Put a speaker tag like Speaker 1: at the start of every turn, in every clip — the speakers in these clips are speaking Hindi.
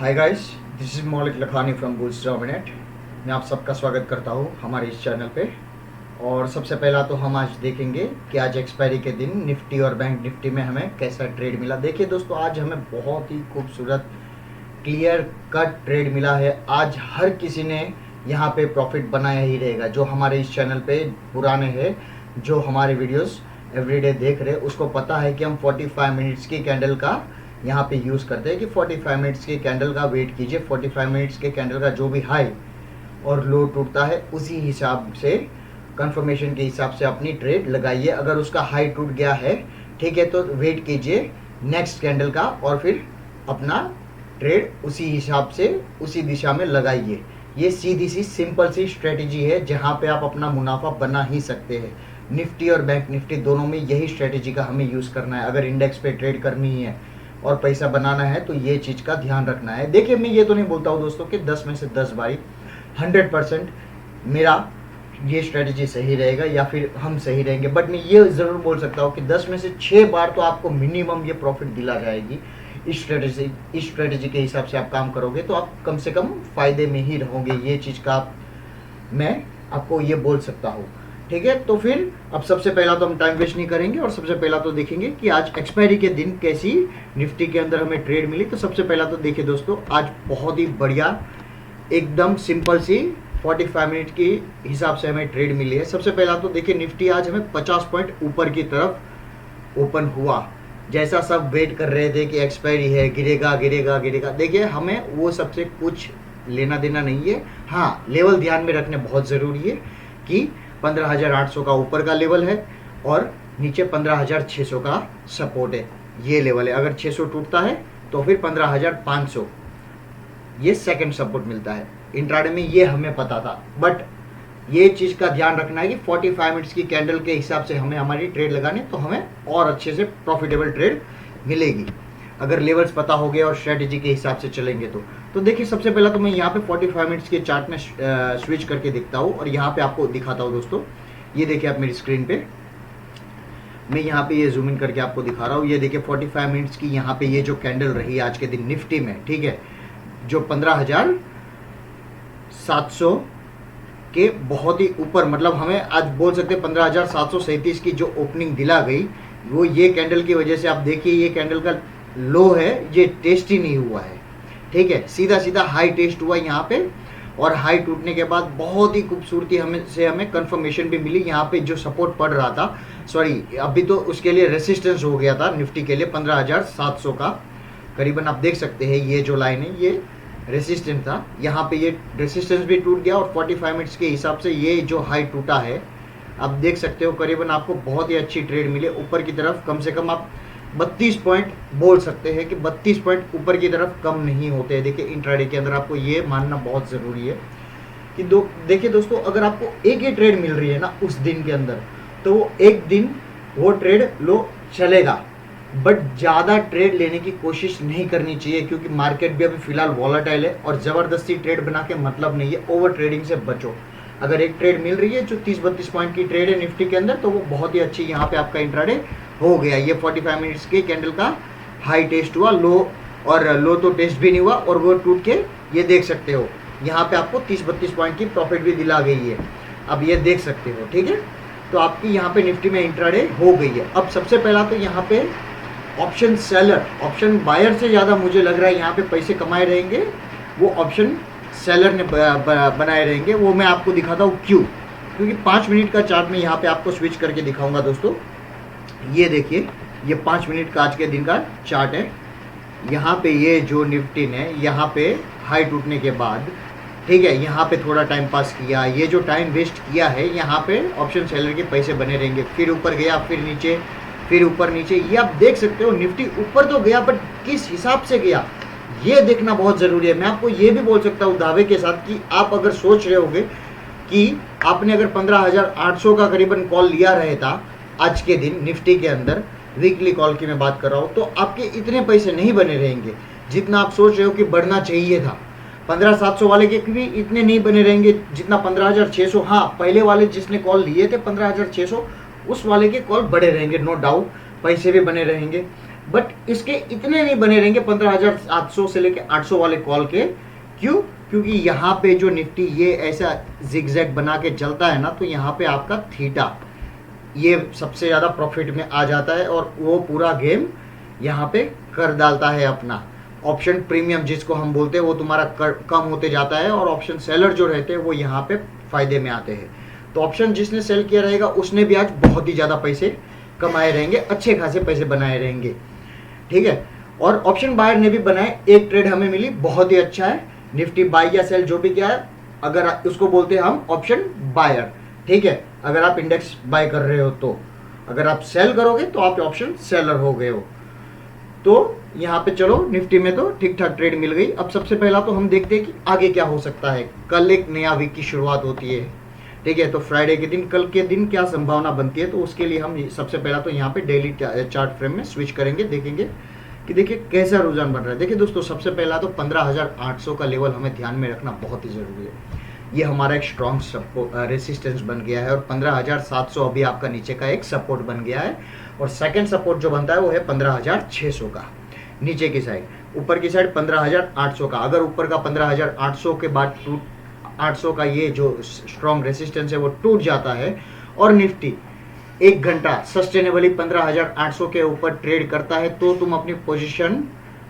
Speaker 1: हाय गाइस, दिस इज मौलिक लखानी फ्रॉम बुल्स डोमिनेट। मैं आप सबका स्वागत करता हूँ हमारे इस चैनल पे। और सबसे पहला तो हम आज देखेंगे कि आज एक्सपायरी के दिन निफ्टी और बैंक निफ्टी में हमें कैसा ट्रेड मिला। देखिए दोस्तों, आज हमें बहुत ही खूबसूरत क्लियर कट ट्रेड मिला है। आज हर किसी ने यहाँ पे प्रॉफिट बनाया ही रहेगा। जो हमारे इस चैनल पे पुराने हैं, जो हमारे वीडियोस एवरीडे देख रहे हैं, उसको पता है कि हम 45 मिनट्स की कैंडल का यहाँ पे यूज़ करते हैं कि 45 मिनट्स के कैंडल का वेट कीजिए। 45 मिनट्स के कैंडल का जो भी हाई और लो टूटता है उसी हिसाब से, कंफर्मेशन के हिसाब से अपनी ट्रेड लगाइए। अगर उसका हाई टूट गया है, ठीक है, तो वेट कीजिए नेक्स्ट कैंडल का और फिर अपना ट्रेड उसी हिसाब से उसी दिशा में लगाइए। ये सीधी सी सिंपल सी स्ट्रेटेजी है जहाँ पे आप अपना मुनाफा बना ही सकते हैं। निफ्टी और बैंक निफ्टी दोनों में यही स्ट्रेटेजी का हमें यूज़ करना है। अगर इंडेक्स पे ट्रेड करनी है और पैसा बनाना है तो ये चीज़ का ध्यान रखना है। देखिए, मैं ये तो नहीं बोलता हूँ दोस्तों कि 10 में से 10 बारी 100% मेरा ये स्ट्रेटेजी सही रहेगा या फिर हम सही रहेंगे, बट मैं ये ज़रूर बोल सकता हूँ कि 10 में से 6 बार तो आपको मिनिमम ये प्रॉफिट दिला जाएगी। इस स्ट्रेटेजी के हिसाब से आप काम करोगे तो आप कम से कम फ़ायदे में ही रहोगे। ये चीज़ का मैं आपको ये बोल सकता हूँ, ठीक है। तो फिर अब सबसे पहला तो हम टाइम वेस्ट नहीं करेंगे और सबसे पहला तो देखेंगे कि आज एक्सपायरी के दिन कैसी निफ्टी के अंदर हमें ट्रेड मिली। तो सबसे पहला तो देखिए दोस्तों, आज बहुत ही बढ़िया एकदम सिंपल सी 45 मिनट के हिसाब से हमें ट्रेड मिली है। सबसे पहला तो देखिए, निफ्टी आज हमें 50 पॉइंट ऊपर की तरफ ओपन हुआ। जैसा सब वेट कर रहे थे कि एक्सपायरी है, गिरेगा गिरेगा गिरेगा। देखिए, हमें वो सबसे कुछ लेना देना नहीं है। हाँ, लेवल ध्यान में रखने बहुत ज़रूरी है कि 15,800 का ऊपर का लेवल है और नीचे 15,600 का सपोर्ट है। ये लेवल है। अगर 600 टूटता है तो फिर 15,500 ये सेकंड सपोर्ट मिलता है। इंट्राडे में ये हमें पता था, बट ये चीज़ का ध्यान रखना है कि 45 मिनट्स की कैंडल के हिसाब से हमें हमारी ट्रेड लगानी, तो हमें और अच्छे से प्रॉफिटेबल ट्रेड मिलेगी अगर लेवल्स पता हो गए और स्ट्रेटेजी के हिसाब से चलेंगे तो देखिए, सबसे पहला तो मैं यहाँ पे 45 मिनट्स के चार्ट में स्विच करके दिखता हूँ और यहाँ पे आपको दिखाता हूँ दोस्तों। ये देखिए आप मेरी स्क्रीन पे, मैं यहाँ पे ये जूम इन करके आपको दिखा रहा हूँ। ये देखिए 45 मिनट्स की यहाँ पे ये जो कैंडल रही आज के दिन निफ्टी में, ठीक है, जो 15,700 के बहुत ही ऊपर, मतलब हमें आज बोल सकते हैं 15,737 की जो ओपनिंग दिला गई, वो ये कैंडल की वजह से। आप देखिए, ये कैंडल का लो है, ये टेस्ट ही नहीं हुआ है, ठीक है। सीधा सीधा हाई टेस्ट हुआ यहाँ पे और हाई टूटने के बाद बहुत ही खूबसूरती हमें कंफर्मेशन भी मिली। यहाँ पे जो सपोर्ट पड़ रहा था, सॉरी अभी तो उसके लिए रेसिस्टेंस हो गया था निफ्टी के लिए 15,700 का करीबन। आप देख सकते हैं ये जो लाइन है ये रेसिस्टेंस था। यहाँ पे ये रेसिस्टेंस भी टूट गया और 45 मिनट्स के हिसाब से ये जो हाई टूटा है, आप देख सकते हो करीबन आपको बहुत ही अच्छी ट्रेड मिले ऊपर की तरफ। कम से कम आप 32 पॉइंट बोल सकते हैं कि 32 पॉइंट ऊपर की तरफ कम नहीं होते हैं। देखिए, इंट्राडे के अंदर आपको ये मानना बहुत ज़रूरी है कि देखिए दोस्तों, अगर आपको एक ही ट्रेड मिल रही है ना उस दिन के अंदर, तो वो एक दिन वो ट्रेड लो चलेगा, बट ज़्यादा ट्रेड लेने की कोशिश नहीं करनी चाहिए क्योंकि मार्केट भी अभी फिलहाल वॉलेटाइल है और ज़बरदस्ती ट्रेड बना के मतलब नहीं है। ओवर ट्रेडिंग से बचो। अगर एक ट्रेड मिल रही है जो 30-32 पॉइंट की ट्रेड है निफ्टी के अंदर, तो वो बहुत ही अच्छी यहाँ पे आपका इंट्राडे हो गया। ये 45 मिनट्स के कैंडल का हाई टेस्ट हुआ, लो तो टेस्ट भी नहीं हुआ और वो टूट के ये देख सकते हो यहाँ पे आपको 30-32 पॉइंट की प्रॉफिट भी दिला गई है। अब ये देख सकते हो, ठीक है। तो आपकी यहाँ पे निफ्टी में इंट्राडे हो गई है। अब सबसे पहला तो यहाँ पे ऑप्शन सेलर, ऑप्शन बायर से ज़्यादा मुझे लग रहा है यहाँ पे पैसे कमाए रहेंगे वो ऑप्शन सेलर ने बनाए रहेंगे। वो मैं आपको दिखाता हूँ क्योंकि 5 मिनट का चार्ट में यहाँ पे आपको स्विच करके दिखाऊंगा दोस्तों। ये देखिए, ये 5 मिनट का आज के दिन का चार्ट है। यहाँ पे ये जो निफ्टी ने यहाँ पे हाई टूटने के बाद, ठीक है, यहाँ पे थोड़ा टाइम पास किया। ये जो टाइम वेस्ट किया है यहाँ पे ऑप्शन सेलर के पैसे बने रहेंगे। फिर ऊपर गया, फिर नीचे, फिर ऊपर नीचे। ये आप देख सकते हो निफ्टी ऊपर तो गया, बट किस हिसाब से गया ये देखना बहुत ज़रूरी है। मैं आपको ये भी बोल सकता हूँ दावे के साथ कि आप अगर सोच रहे होगे कि आपने अगर 15,800 का करीबन कॉल लिया रहे था आज के दिन निफ्टी के अंदर, वीकली कॉल की मैं बात कर रहा हूँ, तो आपके इतने पैसे नहीं बने रहेंगे जितना आप सोच रहे हो कि बढ़ना चाहिए था। 15,700 वाले के भी इतने नहीं बने रहेंगे जितना 15,600। हाँ, पहले वाले जिसने कॉल लिए थे 15,600, उस वाले के कॉल बड़े रहेंगे, नो डाउट, पैसे भी बने रहेंगे। बट इसके इतने नहीं बने रहेंगे 15,700 से लेके 800 वाले कॉल के। क्यों? क्योंकि यहाँ पे जो निफ्टी ये ऐसा जिगजैग बना के चलता है ना, तो यहाँ पे आपका थीटा ये सबसे ज़्यादा प्रॉफिट में आ जाता है और वो पूरा गेम यहाँ पे कर डालता है अपना। ऑप्शन प्रीमियम जिसको हम बोलते हैं वो तुम्हारा कम होते जाता है और ऑप्शन सेलर जो रहते हैं वो यहाँ पे फायदे में आते हैं। तो ऑप्शन जिसने सेल किया रहेगा उसने भी आज बहुत ही ज़्यादा पैसे कमाए रहेंगे, अच्छे खासे पैसे बनाए रहेंगे, ठीक है। और ऑप्शन बायर ने भी बनाए, एक ट्रेड हमें मिली, बहुत ही अच्छा है। निफ्टी बाई या सेल जो भी क्या है, अगर उसको बोलते हैं हम ऑप्शन बायर, ठीक है। अगर आप इंडेक्स बाय कर रहे हो तो, अगर आप सेल करोगे तो आप ऑप्शन सेलर हो गए हो। तो यहाँ पे चलो निफ्टी में तो ठीक ठाक ट्रेड मिल गई। अब सबसे पहला तो हम देखते हैं कि आगे क्या हो सकता है। कल एक नया वीक की शुरुआत होती है, ठीक है। तो फ्राइडे के दिन, कल के दिन क्या संभावना बनती है, तो उसके लिए हम सबसे पहला तो यहाँ पे डेली चार्ट फ्रेम में स्विच करेंगे, देखेंगे कि देखिए कैसा रुझान बन रहा है। देखिए दोस्तों, सबसे पहला तो 15,800 का लेवल हमें ध्यान में रखना बहुत ही जरूरी है। ये हमारा एक स्ट्रॉन्ग रेसिस्टेंस बन गया है और 15,700 अभी आपका नीचे का एक सपोर्ट बन गया है। और सेकंड सपोर्ट जो बनता है वो है 15,600 का नीचे की साइड, ऊपर की साइड 15,800 का। अगर ऊपर का 15,800 के बाद 800 का ये जो स्ट्रॉन्ग रेसिस्टेंस है वो टूट जाता है और निफ्टी एक घंटा सस्टेनेबली 15,800 के ऊपर ट्रेड करता है, तो तुम अपनी पोजीशन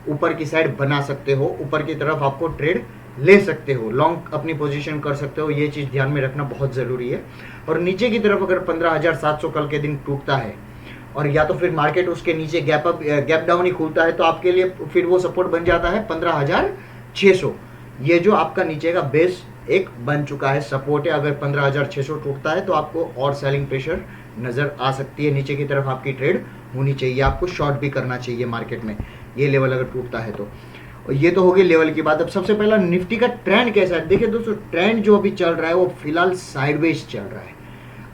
Speaker 1: ऊपर की साइड बना सकते हो, ऊपर की तरफ आपको ट्रेड ले सकते हो, लॉन्ग अपनी पोजीशन कर सकते हो। ये चीज ध्यान में रखना बहुत जरूरी है। और नीचे की तरफ अगर 15,700 कल के दिन टूटता है और या तो फिर मार्केट उसके नीचे गैप डाउन ही खुलता है, तो आपके लिए फिर वो सपोर्ट बन जाता है 15,600। ये जो आपका नीचे का बेस एक बन चुका है, सपोर्ट है। अगर 15,600 टूटता है तो आपको और सेलिंग प्रेशर नजर आ सकती है, नीचे की तरफ आपकी ट्रेड होनी चाहिए, आपको शॉर्ट भी करना चाहिए मार्केट में, ये लेवल अगर टूटता है तो। और ये तो हो गई लेवल की बात। अब सबसे पहला निफ्टी का ट्रेंड कैसा है। देखिए दोस्तों, ट्रेंड जो अभी चल रहा है वो फिलहाल साइडवेज चल रहा है।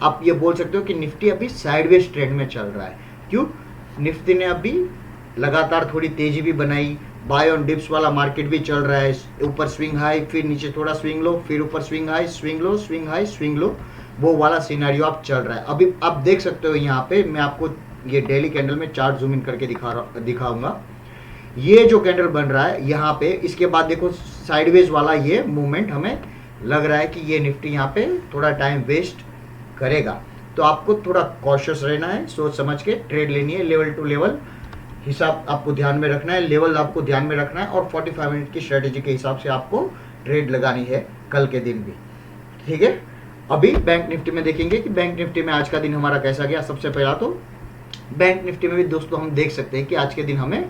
Speaker 1: आप ये बोल सकते हो कि निफ्टी अभी साइडवेज ट्रेंड में चल रहा है। क्यों? निफ्टी ने अभी लगातार थोड़ी तेजी भी बनाई, बाय ऑन डिप्स वाला मार्केट भी चल रहा है। ऊपर स्विंग हाई, फिर नीचे थोड़ा स्विंग लो, फिर ऊपर swing high, swing low, swing high, swing low, वो वाला सिनेरियो आप चल रहा है। अभी आप देख सकते हो यहाँ पे, मैं आपको ये डेली कैंडल में चार्ट जूम इन करके दिखाऊंगा। ये जो कैंडल बन रहा है यहाँ पे, इसके बाद देखो साइडवेज वाला ये मूवमेंट हमें लग रहा है कि ये निफ्टी यहाँ पे थोड़ा टाइम वेस्ट करेगा। तो आपको थोड़ा कॉशियस रहना है, सोच समझ के ट्रेड लेनी है, लेवल टू लेवल हिसाब आपको ध्यान में रखना है, लेवल आपको ध्यान में रखना है और 45 मिनट की स्ट्रेटेजी के हिसाब से आपको ट्रेड लगानी है कल के दिन भी, ठीक है। अभी बैंक निफ्टी में देखेंगे कि बैंक निफ्टी में आज का दिन हमारा कैसा गया। सबसे पहला तो बैंक निफ्टी में भी दोस्तों हम देख सकते हैं कि आज के दिन हमें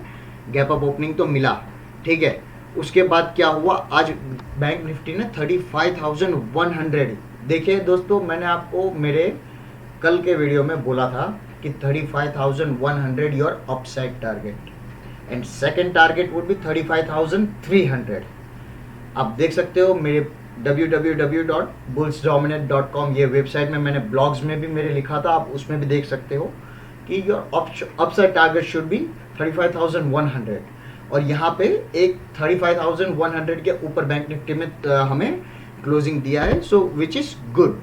Speaker 1: गैप अप ओपनिंग तो मिला, ठीक है। उसके बाद क्या हुआ, आज बैंक निफ्टी ने 35,100, देखिए दोस्तों, मैंने आपको मेरे कल के वीडियो में बोला था कि 35,100 your upside target and second target would be 35,300। आप देख सकते हो मेरे www.bullsdominate.com ये वेबसाइट में, मैंने ब्लॉग्स में भी मेरे लिखा था, आप उसमें भी देख सकते हो कि your upside target should be 35,100। और यहाँ पे एक 35,100 के ऊपर बैंक निफ्टी में हमें क्लोजिंग दिया है, सो विच इज गुड।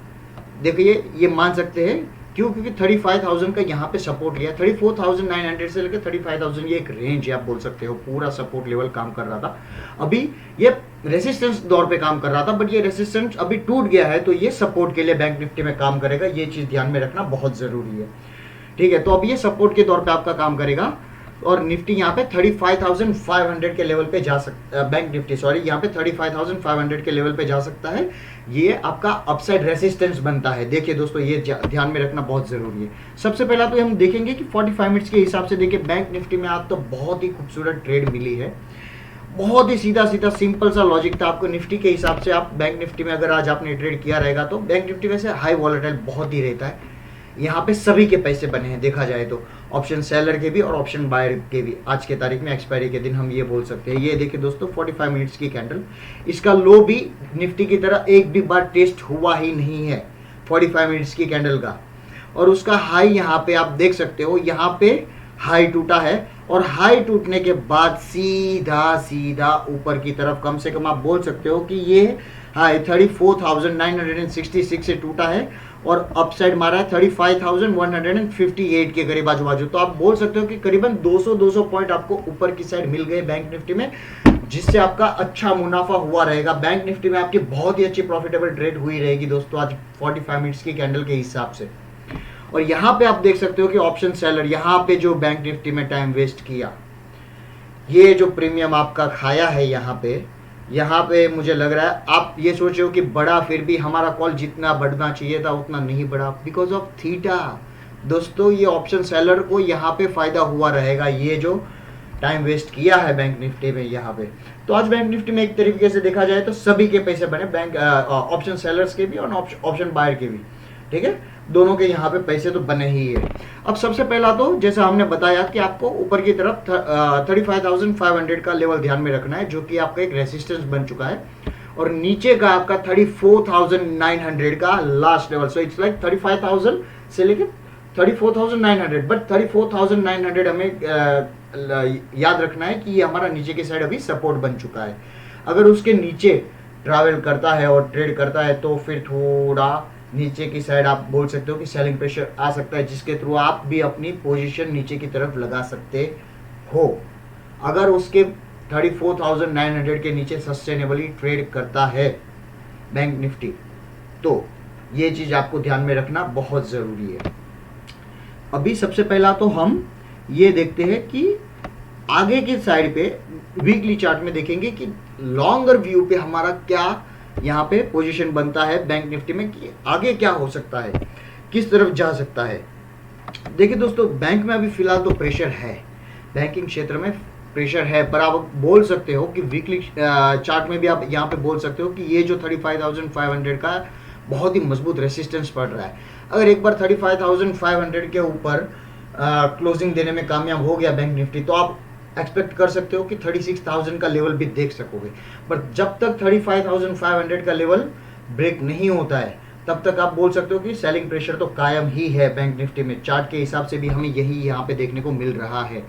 Speaker 1: देखिए ये मान सकते हैं, क्यों? क्योंकि 35,000 का यहाँ पे सपोर्ट लिया, 34,900 से लेकर 35,000 ये एक रेंज है, आप बोल सकते हो पूरा सपोर्ट लेवल काम कर रहा था। अभी ये रेसिस्टेंस दौर पे काम कर रहा था, बट ये रेसिस्टेंस अभी टूट गया है, तो ये सपोर्ट के लिए बैंक निफ्टी में काम करेगा। ये चीज ध्यान में रखना बहुत जरूरी है, ठीक है। तो अब ये सपोर्ट के दौर पे आपका काम करेगा और निफ्टी यहाँ पे 35,500 के लेवल पे जा सकता है, बैंक निफ्टी सॉरी यहाँ पे 35,500 के लेवल पे जा सकता है। ये आपका अपसाइड रेसिस्टेंस बनता है। देखिए दोस्तों, ये ध्यान में रखना बहुत जरूरी है। सबसे पहला तो हम देखेंगे कि 45 मिनट्स के हिसाब से देखिए बैंक निफ्टी में आज तो बहुत ही खूबसूरत ट्रेड मिली है, बहुत ही सीधा सीधा सिंपल सा लॉजिक था। आपको निफ्टी के हिसाब से आप बैंक निफ्टी में अगर आज आपने ट्रेड किया रहेगा तो बैंक निफ्टी वैसे हाई वॉलेटाइल बहुत ही रहता है, यहाँ पे सभी के पैसे बने हैं देखा जाए तो, ऑप्शन सेलर के भी और ऑप्शन बायर के भी। आज के तारीख में एक्सपायरी के दिन हम ये बोल सकते हैं। ये देखिए दोस्तों 45 मिनट्स की कैंडल, इसका लो भी निफ्टी की तरह एक भी बार टेस्ट हुआ ही नहीं है 45 मिनट्स की कैंडल का। और उसका हाई यहाँ पे आप देख सकते हो, यहाँ पे हाई टूटा है और हाई टूटने के बाद सीधा सीधा ऊपर की तरफ, कम से कम आप बोल सकते हो कि ये हाई 34,966 से टूटा है और अपसाइड मारा है 35,158 के करीब आजू बाजू। तो आप बोल सकते हो कि करीबन 200 पॉइंट आपको ऊपर की साइड मिल गए बैंक निफ्टी में, जिससे आपका अच्छा मुनाफा हुआ रहेगा। बैंक निफ्टी में आपकी बहुत ही अच्छी प्रॉफिटेबल ट्रेड हुई रहेगी दोस्तों आज 45 मिनट्स की कैंडल के हिसाब से। और यहाँ पे आप देख सकते हो कि ऑप्शन सेलर यहाँ पे जो बैंक निफ्टी में टाइम वेस्ट किया, ये जो प्रीमियम आपका खाया है यहाँ पे मुझे लग रहा है आप ये सोच रहे हो कि बड़ा, फिर भी हमारा कॉल जितना बढ़ना चाहिए था उतना नहीं बढ़ा बिकॉज ऑफ थीटा। दोस्तों ये ऑप्शन सेलर को यहाँ पे फायदा हुआ रहेगा, ये जो टाइम वेस्ट किया है बैंक निफ्टी में यहाँ पे। तो आज बैंक निफ्टी में एक तरीके से देखा जाए तो सभी के पैसे बने, बैंक ऑप्शन सेलर्स के भी और ऑप्शन बायर के भी, ठीक है, दोनों के यहाँ पे पैसे तो बने ही है। अब सबसे पहला तो जैसा हमने बताया कि आपको ऊपर की तरफ 35,500 का लेवल ध्यान में रखना है, जो कि आपका एक रेसिस्टेंस बन चुका है, और नीचे का आपका 34,900 का last level. So it's like 35,000 से लेके 34,900, बट 34,900 हमें याद रखना है कि ये हमारा नीचे की साइड अभी सपोर्ट बन चुका है। अगर उसके नीचे ट्रैवल करता है और ट्रेड करता है तो फिर थोड़ा नीचे की साइड आप बोल सकते हो कि सेलिंग प्रेशर आ सकता है, जिसके थ्रू आप भी अपनी पोजीशन नीचे की तरफ लगा सकते हो। अगर उसके 34,900 के नीचे सस्टेनेबली ट्रेड करता है बैंक निफ्टी, तो ये चीज आपको ध्यान में रखना बहुत जरूरी है। अभी सबसे पहला तो हम ये देखते हैं कि आगे की साइड पे वीकली चार्ट में देखेंगे कि लॉन्गर व्यू पे हमारा क्या यहाँ पे पोजीशन बनता है बैंक निफ्टी में, कि आगे क्या हो सकता है, किस तरफ जा सकता है। देखिए दोस्तों, बैंक में अभी फिलहाल तो प्रेशर है, बैंकिंग क्षेत्र में प्रेशर है, पर आप बोल सकते हो कि वीकली चार्ट में भी आप यहाँ पे बोल सकते हो कि ये जो 35,500 का बहुत ही मजबूत रेसिस्टेंस पड़ रहा है। अगर एक बार 35,500 के ऊपर क्लोजिंग देने में कामयाब हो गया बैंक निफ्टी, तो आप एक्सपेक्ट कर सकते हो कि 36,000 का लेवल भी देख सकोगे। पर जब तक 35,500 का लेवल ब्रेक नहीं होता है, तब तक आप बोल सकते हो कि सेलिंग प्रेशर तो कायम ही है बैंक निफ्टी में। चार्ट के हिसाब से भी हमें यही यहाँ पे देखने को मिल रहा है।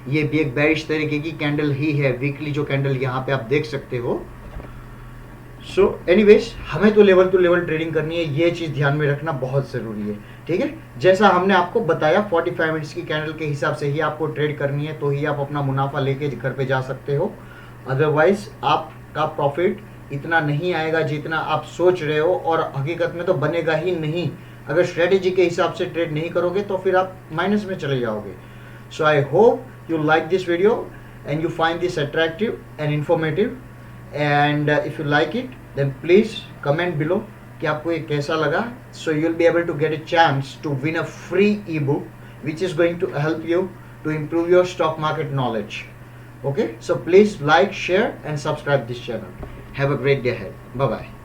Speaker 1: ये भी एक बेरिश तरीके की कैंडल ही है, वीकली जो कैंडल यहाँ पे आप देख सकते हो। सो एनीवेज, हमें तो लेवल टू लेवल ट्रेडिंग करनी है, ये चीज ध्यान में रखना बहुत जरूरी है, ठीक है। जैसा हमने आपको बताया 45 मिनट्स की कैंडल के हिसाब से ही आपको ट्रेड करनी है, तो ही आप अपना मुनाफा लेके घर पे जा सकते हो। अदरवाइज आपका प्रॉफिट इतना नहीं आएगा जितना आप सोच रहे हो, और हकीकत में तो बनेगा ही नहीं। अगर स्ट्रेटेजी के हिसाब से ट्रेड नहीं करोगे तो फिर आप माइनस में चले जाओगे। So I hope you like this video and you find this attractive and informative, and if you like it then please comment below कि आपको ये कैसा लगा। So you'll be able to get a chance to win a free ebook which is going to help you to improve your stock market knowledge. Okay, so please like, share and subscribe this channel. Have a great day ahead. Bye bye.